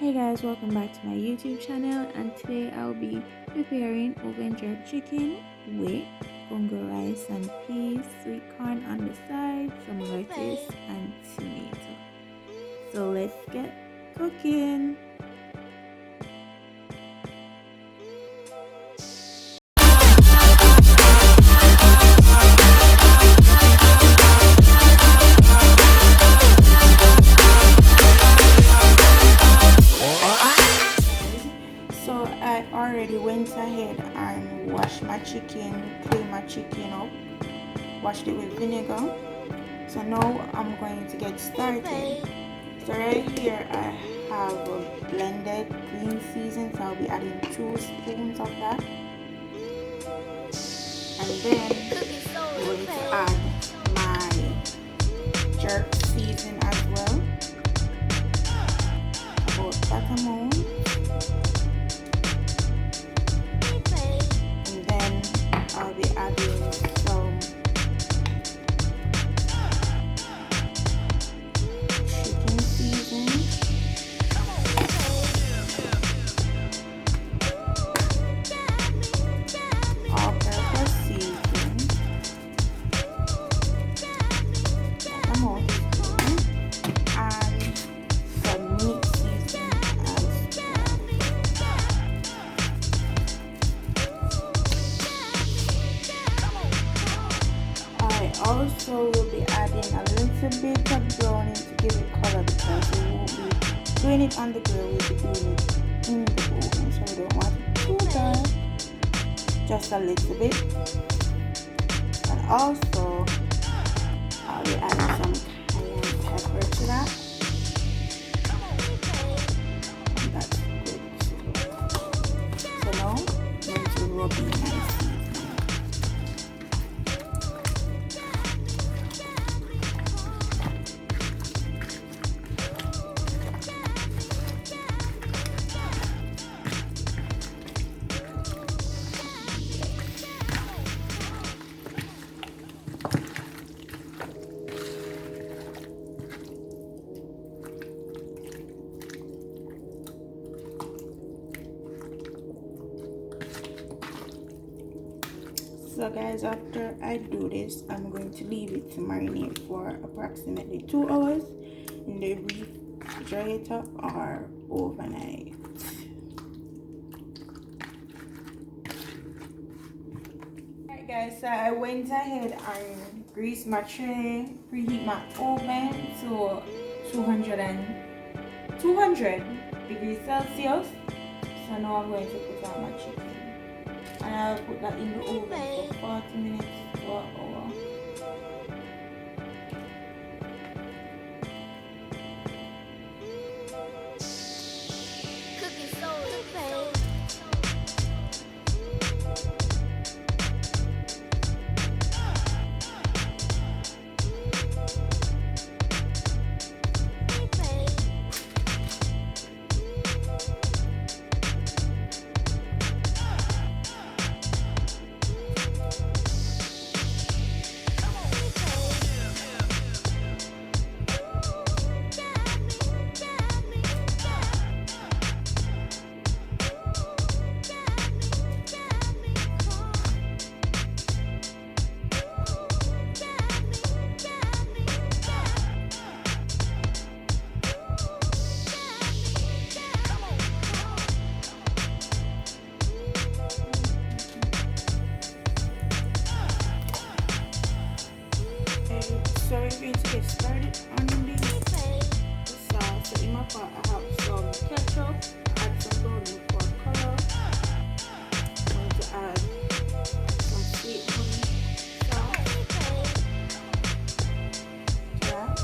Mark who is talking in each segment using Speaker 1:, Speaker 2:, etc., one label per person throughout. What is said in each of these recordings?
Speaker 1: Hey guys, welcome back to my YouTube channel, and today I'll be preparing oven jerk chicken with bongo rice and peas, sweet corn on the side, some lettuce and tomato. So let's get cooking. So I already went ahead and washed my chicken, cleaned my chicken up, washed it with vinegar. So now I'm going to get started. So right here I have a blended green season, so I'll be adding 2 spoons of that. And then I'm going to add my jerk season as well, about that amount. I'll be adding some chicken season, all-purpose season, and some meat season as well. I also will be adding a little bit of browning to give it color, because we won't be doing it on the grill, we'll be doing it in the oven, so we don't want it too dark, just a little bit. And also I'll be adding some cayenne pepper to that, and that's good. So now I'm going to rub in my seasoning. So guys, after I do this, I'm going to leave it to marinate for approximately 2 hours in the refrigerator or overnight. Alright guys, so I went ahead and greased my tray, preheat my oven to 200 degrees Celsius. So now I'm going to put on my chicken. And I'll put that in the oven for 40 minutes to an hour. So we're going to get started on the sauce. So in my pot I have some ketchup, add some browning for color. I'm going to add some sweet honey sauce. Yeah.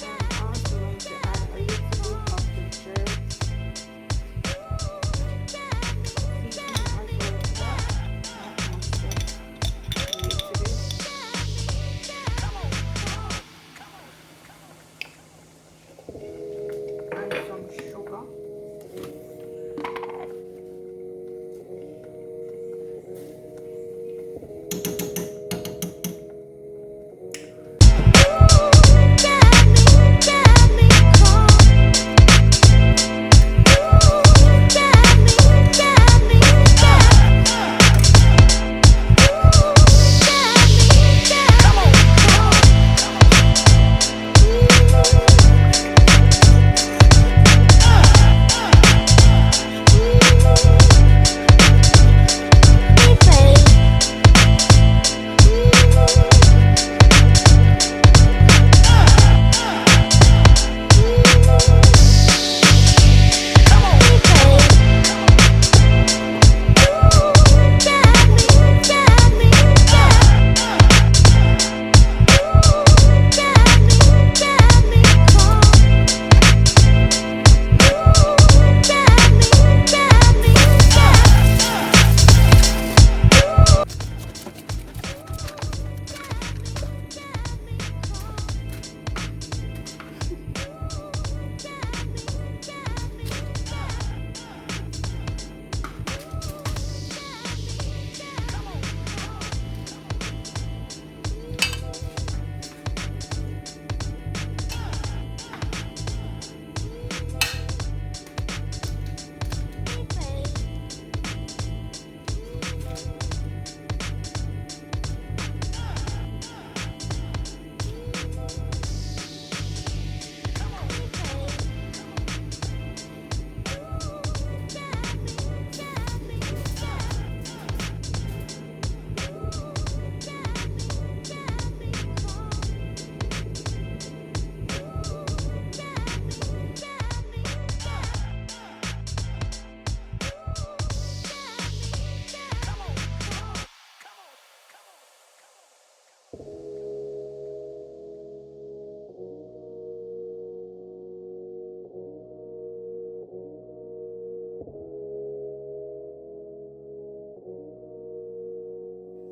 Speaker 1: I'm also going to add a little bit of the jerk.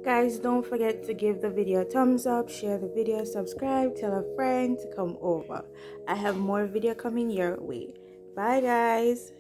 Speaker 1: Guys, don't forget to give the video a thumbs up, share the video, subscribe, tell a friend to come over. I have more video coming your way. Bye guys.